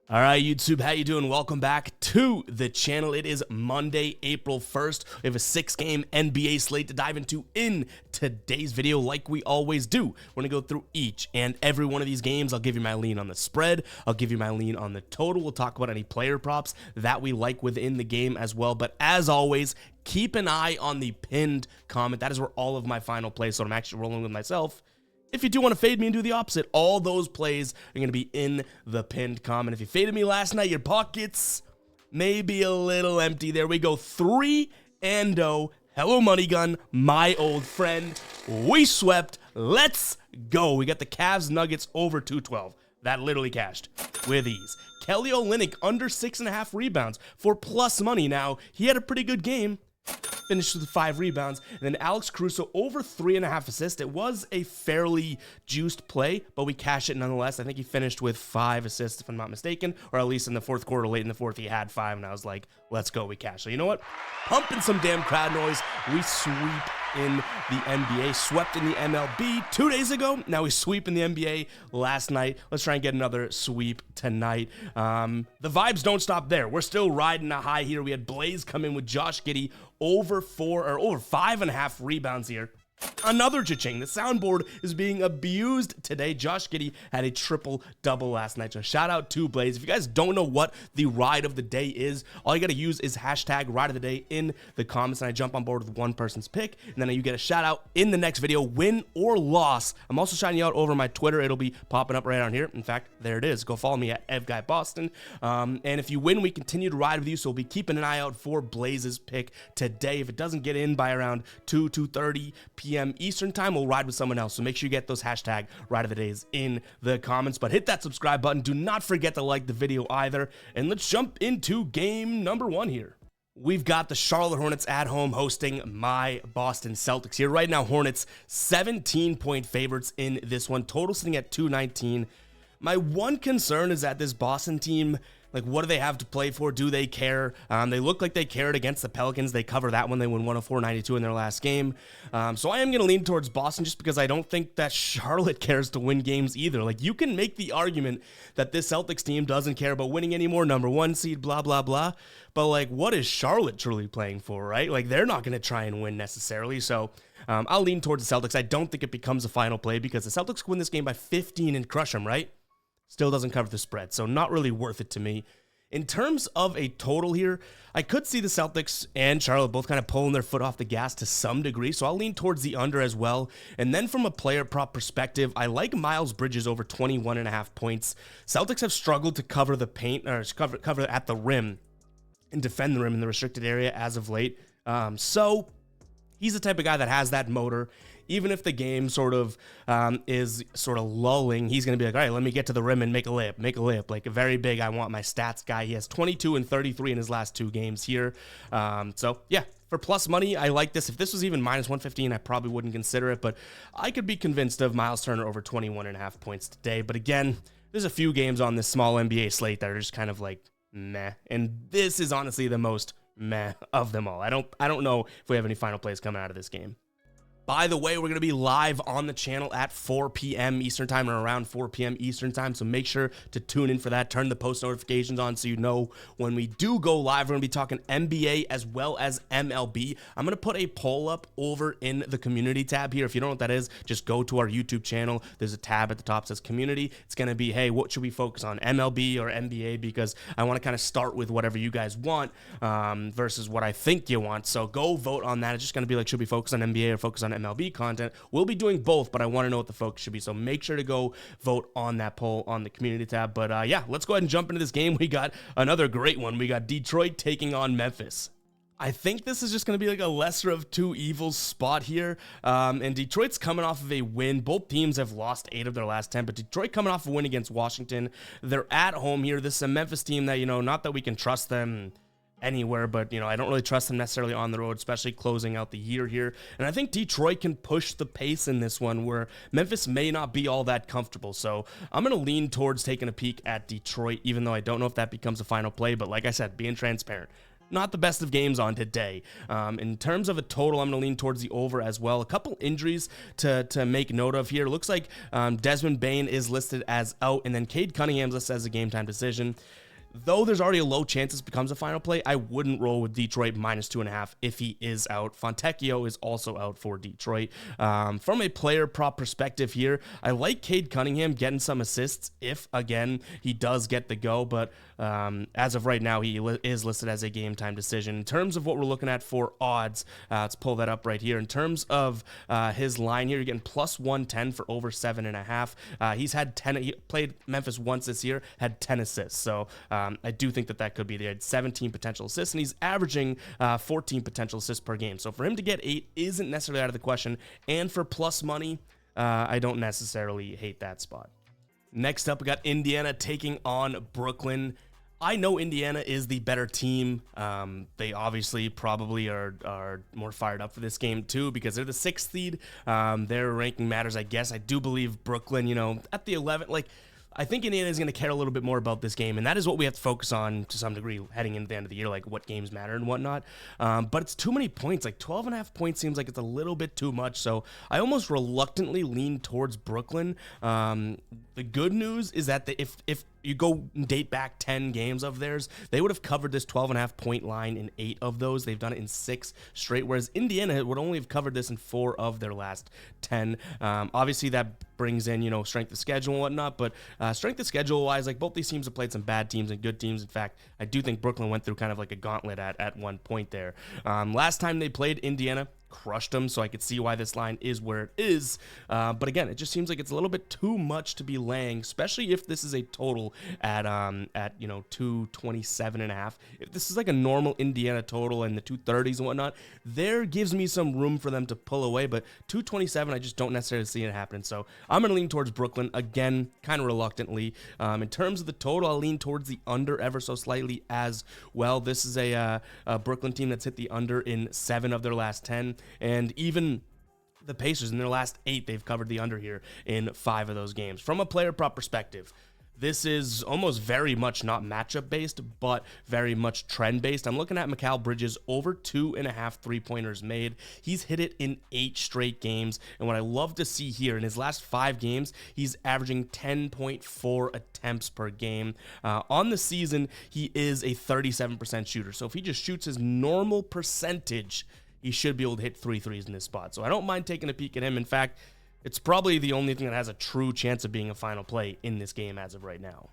All right, YouTube, how you doing? Welcome back to the channel. It is Monday, April 1st. We have a 6-game NBA slate to dive into in today's video like we always do. We're going to go through each and every one of these games. I'll give you my lean on the spread. I'll give you my lean on the total. We'll talk about any player props that we like within the game as well. But as always, keep an eye on the pinned comment. That is where all of my final plays, so I'm actually rolling with myself. If you do want to fade me and do the opposite, all those plays are going to be in the pinned comment. If you faded me last night, your pockets may be a little empty. There we go. 3-0. Hello, Money Gun, my old friend. We swept. Let's go. We got the Cavs Nuggets over 212. That literally cashed with ease. Kelly Olynyk under 6.5 rebounds for plus money. Now, he had a pretty good game. Finished with 5 rebounds. And then Alex Caruso over 3.5 assists. It was a fairly juiced play, but we cashed it nonetheless. I think he finished with 5 assists, if I'm not mistaken, or at least in the fourth quarter, late in the fourth, he had 5, and I was like, let's go, we cashed. So you know what? Pumping some damn crowd noise. We sweep in the NBA, swept in the MLB 2 days ago. Now we sweep in the NBA last night. Let's try and get another sweep tonight. The vibes don't stop there. We're still riding a high here. We had Blaze come in with Josh Giddey over 5.5 rebounds here. Another cha-ching. The soundboard is being abused today. Josh Giddey had a triple-double last night. So shout out to Blaze. If you guys don't know what the ride of the day is, all you got to use is hashtag ride of the day in the comments, and I jump on board with one person's pick, and then you get a shout out in the next video, win or loss. I'm also shouting you out over my Twitter. It'll be popping up right on here. In fact, there it is. Go follow me at EvGuyBoston. And if you win, we continue to ride with you, so we'll be keeping an eye out for Blaze's pick today. If it doesn't get in by around 2:30 p.m. Eastern time, we'll ride with someone else. So make sure you get those hashtag ride of the days in the comments. But hit that subscribe button. Do not forget to like the video either. And let's jump into game number 1 here. We've got the Charlotte Hornets at home hosting my Boston Celtics here. Right now, Hornets 17-point favorites in this one. Total sitting at 219. My one concern is that this Boston team, like, what do they have to play for? Do they care? They look like they cared against the Pelicans. They cover that one. They won 104-92 in their last game. So I am going to lean towards Boston just because I don't think that Charlotte cares to win games either. Like, you can make the argument that this Celtics team doesn't care about winning anymore, number 1 seed, blah, blah, blah. But, like, what is Charlotte truly playing for, right? Like, they're not going to try and win necessarily. So I'll lean towards the Celtics. I don't think it becomes a final play because the Celtics win this game by 15 and crush them, right? Still doesn't cover the spread, so not really worth it to me. In terms of a total here, I could see the Celtics and Charlotte both kind of pulling their foot off the gas to some degree, so I'll lean towards the under as well. And then from a player prop perspective, I like Miles Bridges over 21.5 points. Celtics have struggled to cover the paint, or cover at the rim and defend the rim in the restricted area as of late. So he's the type of guy that has that motor. Even if the game sort of is sort of lulling, he's going to be like, all right, let me get to the rim and make a layup. Like a very big, I want my stats guy. He has 22 and 33 in his last 2 games here. So yeah, for plus money, I like this. If this was even minus 115, I probably wouldn't consider it, but I could be convinced of Miles Turner over 21.5 points today. But again, there's a few games on this small NBA slate that are just kind of like meh. And this is honestly the most meh of them all. I don't know if we have any final plays coming out of this game. By the way, we're going to be live on the channel at 4 p.m. Eastern time or around 4 p.m. Eastern time, so make sure to tune in for that. Turn the post notifications on so you know when we do go live. We're going to be talking NBA as well as MLB. I'm going to put a poll up over in the community tab here. If you don't know what that is, just go to our YouTube channel. There's a tab at the top that says community. It's going to be, hey, what should we focus on, MLB or NBA? Because I want to kind of start with whatever you guys want versus what I think you want. So go vote on that. It's just going to be like, should we focus on NBA or focus on MLB content? We'll be doing both, but I want to know what the focus should be. So make sure to go vote on that poll on the community tab. But yeah, let's go ahead and jump into this game. We got another great one. We got Detroit taking on Memphis. I think this is just going to be like a lesser of two evils spot here. And Detroit's coming off of a win. Both teams have lost 8 of their last 10, but Detroit coming off a win against Washington. They're at home here. This is a Memphis team that, not that we can trust them anywhere, but I don't really trust them necessarily on the road, especially closing out the year here. And I think Detroit can push the pace in this one where Memphis may not be all that comfortable. So I'm going to lean towards taking a peek at Detroit, even though I don't know if that becomes a final play. But like I said, being transparent, not the best of games on today. In terms of a total, I'm going to lean towards the over as well. A couple injuries to make note of here. Looks like Desmond Bane is listed as out, and then Cade Cunningham's listed as a game time decision. Though there's already a low chance this becomes a final play, I wouldn't roll with Detroit -2.5 if he is out. Fontecchio is also out for Detroit. From a player prop perspective here, I like Cade Cunningham getting some assists if, again, he does get the go, but as of right now, he is listed as a game time decision. In terms of what we're looking at for odds, let's pull that up right here. In terms of his line here, you're getting +110 for over 7.5. He's had 10, he played Memphis once this year, had 10 assists, so I do think that could be there. He had 17 potential assists, and he's averaging 14 potential assists per game. So for him to get 8 isn't necessarily out of the question. And for plus money, I don't necessarily hate that spot. Next up, we got Indiana taking on Brooklyn. I know Indiana is the better team. They obviously probably are more fired up for this game too because they're the 6th seed. Their ranking matters, I guess. I do believe Brooklyn, at the 11th, I think Indiana is going to care a little bit more about this game, and that is what we have to focus on to some degree heading into the end of the year, like what games matter and whatnot. But it's too many points. 12.5 points seems like it's a little bit too much, so I almost reluctantly lean towards Brooklyn. The good news is that if you go date back 10 games of theirs, they would have covered this 12.5 point line in 8 of those. They've done it in 6 straight, whereas Indiana would only have covered this in 4 of their last 10. Obviously, that brings in, strength of schedule and whatnot, but strength of schedule wise, both these teams have played some bad teams and good teams. In fact, I do think Brooklyn went through kind of like a gauntlet at one point there. Last time they played Indiana, crushed them, so I could see why this line is where it is. But again, it just seems like it's a little bit too much to be laying, especially if this is a total at 227.5. If this is like a normal Indiana total in the 230s and whatnot, there gives me some room for them to pull away. But 227, I just don't necessarily see it happening. So I'm going to lean towards Brooklyn again, kind of reluctantly. In terms of the total, I'll lean towards the under ever so slightly as well. This is a Brooklyn team that's hit the under in 7 of their last 10. And even the Pacers, in their last 8, they've covered the under here in 5 of those games. From a player prop perspective, this is almost very much not matchup based, but very much trend based. I'm looking at Mikal Bridges over 2.5 3-pointers made. He's hit it in 8 straight games. And what I love to see here, in his last 5 games, he's averaging 10.4 attempts per game. On the season, he is a 37% shooter. So if he just shoots his normal percentage, he should be able to hit 3 threes in this spot. So I don't mind taking a peek at him. In fact, it's probably the only thing that has a true chance of being a final play in this game as of right now. All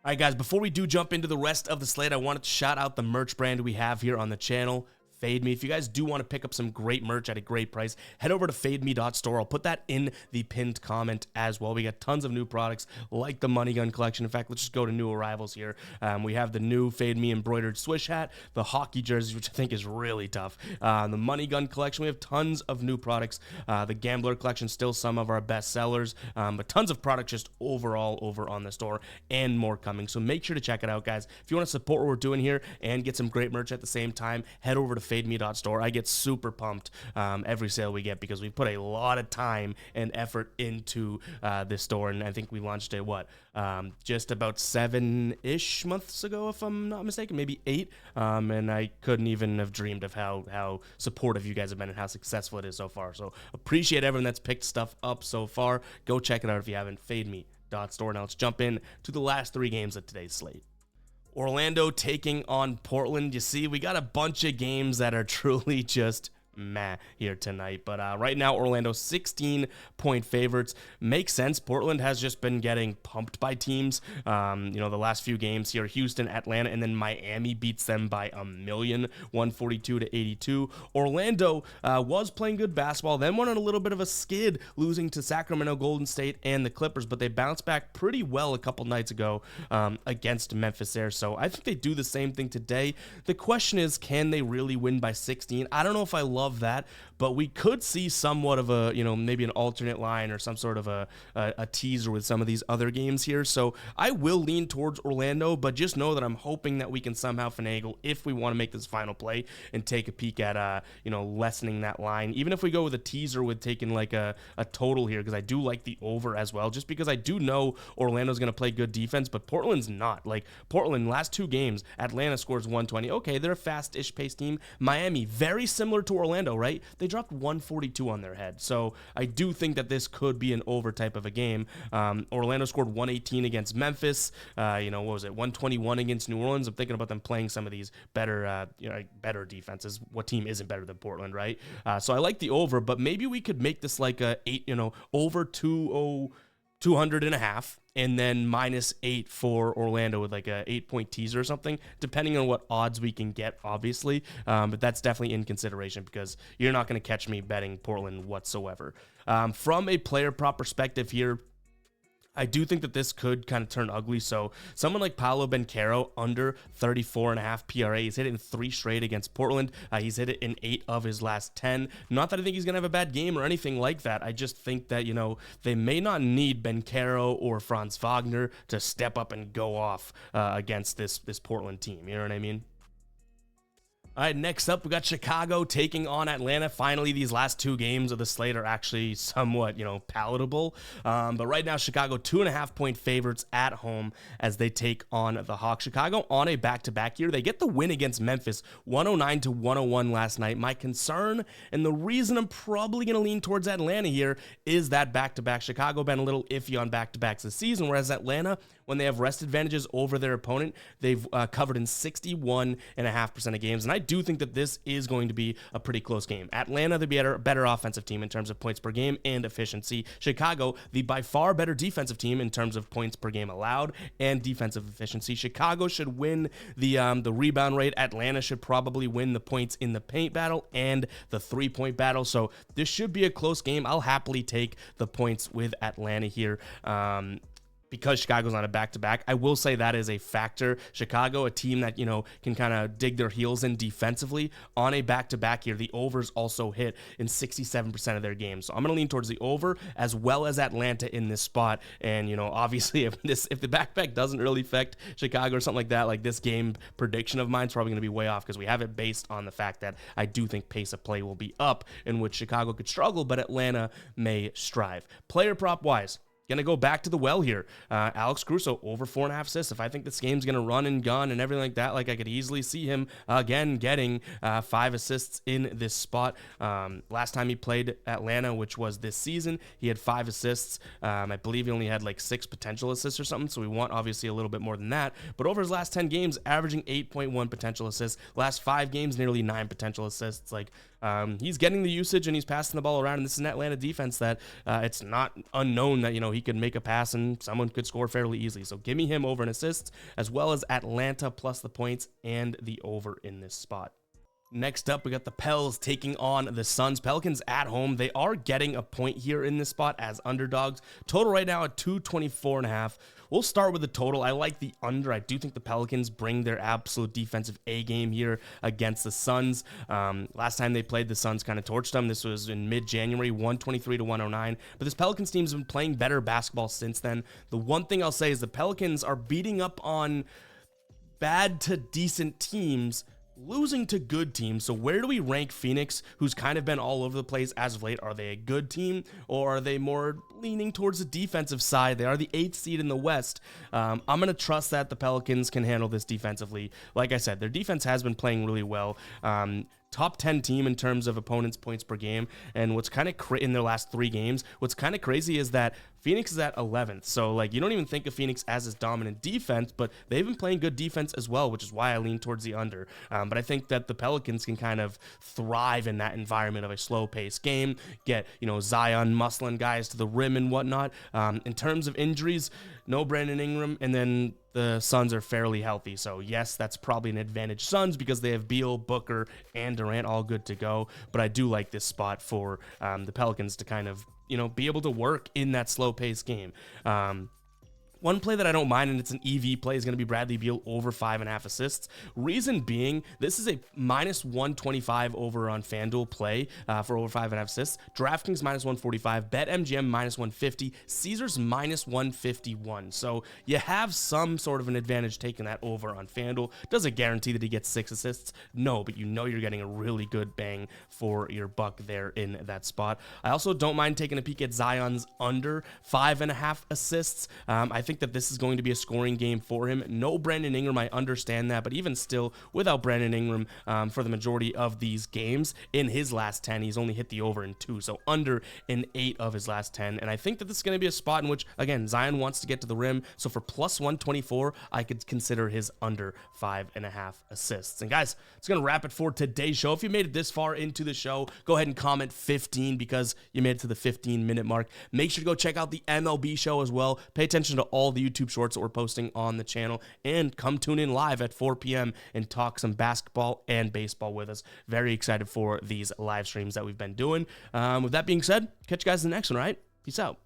right, guys, before we do jump into the rest of the slate, I wanted to shout out the merch brand we have here on the channel. Fade Me. If you guys do want to pick up some great merch at a great price, head over to fademe.store. I'll put that in the pinned comment as well. We got tons of new products like the Money Gun collection. In fact, let's just go to new arrivals here. We have the new Fade Me embroidered swish hat, the hockey jerseys, which I think is really tough. The Money Gun collection, we have tons of new products. The Gambler collection, still some of our best sellers, but tons of products just overall over on the store and more coming. So make sure to check it out, guys. If you want to support what we're doing here and get some great merch at the same time, head over to fademe.store. I get super pumped every sale we get because we put a lot of time and effort into this store, and I think we launched it just about 7-ish months ago, if I'm not mistaken, maybe 8, and I couldn't even have dreamed of how supportive you guys have been and how successful it is so far. So appreciate everyone that's picked stuff up so far. Go check it out if you haven't. Fademe.store. Now let's jump in to the last 3 games of today's slate. Orlando taking on Portland. You see, we got a bunch of games that are truly just meh here tonight. But right now, Orlando 16-point favorites. Makes sense. Portland has just been getting pumped by teams. The last few games here, Houston, Atlanta, and then Miami beats them by a million, 142-82. Orlando was playing good basketball, then went on a little bit of a skid, losing to Sacramento, Golden State, and the Clippers, but they bounced back pretty well a couple nights ago against Memphis there. So I think they do the same thing today. The question is, can they really win by 16? I don't know if I love that, but we could see somewhat of a, maybe an alternate line or some sort of a teaser with some of these other games here. So I will lean towards Orlando, but just know that I'm hoping that we can somehow finagle if we want to make this final play and take a peek at, lessening that line. Even if we go with a teaser with taking like a total here, because I do like the over as well, just because I do know Orlando's going to play good defense, but Portland's not. Like Portland, last 2 games, Atlanta scores 120. Okay, they're a fast-ish paced team. Miami, very similar to Orlando, right? They dropped 142 on their head. So I do think that this could be an over type of a game. Orlando scored 118 against Memphis. What was it? 121 against New Orleans. I'm thinking about them playing some of these better, better defenses. What team isn't better than Portland, right? So I like the over, but maybe we could make this like a 8, over 200.5, and then -8 for Orlando with like a 8-point teaser or something, depending on what odds we can get, obviously. But that's definitely in consideration because you're not going to catch me betting Portland whatsoever. From a player prop perspective here, I do think that this could kind of turn ugly. So someone like Paolo Banchero under 34.5 PRA. He's hit it in 3 straight against Portland. He's hit it in 8 of his last 10. Not that I think he's going to have a bad game or anything like that. I just think that, they may not need Banchero or Franz Wagner to step up and go off against this Portland team. You know what I mean? All right, next up, we got Chicago taking on Atlanta. Finally, these last 2 games of the slate are actually somewhat, palatable. But right now, Chicago 2.5-point favorites at home as they take on the Hawks. Chicago on a back-to-back here. They get the win against Memphis, 109-101 last night. My concern, and the reason I'm probably going to lean towards Atlanta here, is that back-to-back. Chicago been a little iffy on back-to-backs this season, whereas Atlanta, when they have rest advantages over their opponent, they've covered in 61.5% of games. And I do think that this is going to be a pretty close game. Atlanta, the better offensive team in terms of points per game and efficiency. Chicago, the by far better defensive team in terms of points per game allowed and defensive efficiency. Chicago should win the rebound rate. Atlanta should probably win the points in the paint battle and the 3-point battle. So this should be a close game. I'll happily take the points with Atlanta here. Because Chicago's on a back-to-back. I will say that is a factor. Chicago, a team that, can kind of dig their heels in defensively on a back-to-back here. The overs also hit in 67% of their games. So I'm going to lean towards the over as well as Atlanta in this spot. And, obviously if the back-to-back doesn't really affect Chicago or something like that, like this game prediction of mine is probably going to be way off because we have it based on the fact that I do think pace of play will be up, in which Chicago could struggle, but Atlanta may strive. Player prop-wise, going to go back to the well here. Alex Caruso, over 4.5 assists. If I think this game's going to run and gun and everything like that, like I could easily see him again getting 5 assists in this spot. Last time he played Atlanta, which was this season, he had 5 assists. I believe he only had like 6 potential assists or something, so we want obviously a little bit more than that. But over his last 10 games, averaging 8.1 potential assists. Last 5 games, nearly 9 potential assists. Like, he's getting the usage and he's passing the ball around, and this is an Atlanta defense that it's not unknown that, he could make a pass and someone could score fairly easily. So give me him over an assist, as well as Atlanta plus the points and the over in this spot. Next up, we got the Pels taking on the Suns. Pelicans at home. They are getting a point here in this spot as underdogs. Total right now at 224.5. We'll start with the total. I like the under. I do think the Pelicans bring their absolute defensive A game here against the Suns. Last time they played, the Suns kind of torched them. This was in mid-January, 123-109. But this Pelicans team has been playing better basketball since then. The one thing I'll say is the Pelicans are beating up on bad to decent teams, losing to good teams. So where do we rank Phoenix, who's kind of been all over the place as of late? Are they a good team, or are they more leaning towards the defensive side? They are the 8th seed in the West. I'm going to trust that the Pelicans can handle this defensively. Like I said, their defense has been playing really well. Top 10 team in terms of opponents' points per game. And what's kind of in their last 3 games, what's kind of crazy is that Phoenix is at 11th. So, like, you don't even think of Phoenix as his dominant defense, but they've been playing good defense as well, which is why I lean towards the under. But I think that the Pelicans can kind of thrive in that environment of a slow-paced game, get, Zion muscling guys to the rim and whatnot. In terms of injuries, no Brandon Ingram, and then the Suns are fairly healthy. So yes, that's probably an advantage Suns because they have Beal, Booker, and Durant all good to go. But I do like this spot for the Pelicans to kind of, be able to work in that slow-paced game. One play that I don't mind, and it's an EV play, is going to be Bradley Beal over 5.5 assists. Reason being, this is a minus 125 over on FanDuel play for over 5.5 assists. DraftKings minus 145, BetMGM minus 150, Caesars minus 151. So you have some sort of an advantage taking that over on FanDuel. Does it guarantee that he gets 6 assists? No, but you know you're getting a really good bang for your buck there in that spot. I also don't mind taking a peek at Zion's under 5.5 assists. I think that this is going to be a scoring game for him. No Brandon Ingram, I understand that, but even still, without Brandon Ingram for the majority of these games, in his last 10, he's only hit the over in 2, so under in 8 of his last 10, and I think that this is going to be a spot in which, again, Zion wants to get to the rim, so for plus 124, I could consider his under 5.5 assists. And guys, it's going to wrap it for today's show. If you made it this far into the show, go ahead and comment 15 because you made it to the 15-minute mark. Make sure to go check out the MLB show as well. Pay attention to all the YouTube shorts that we're posting on the channel, and come tune in live at 4 p.m. and talk some basketball and baseball with us. Very excited for these live streams that we've been doing. With that being said, catch you guys in the next one, all right? Peace out.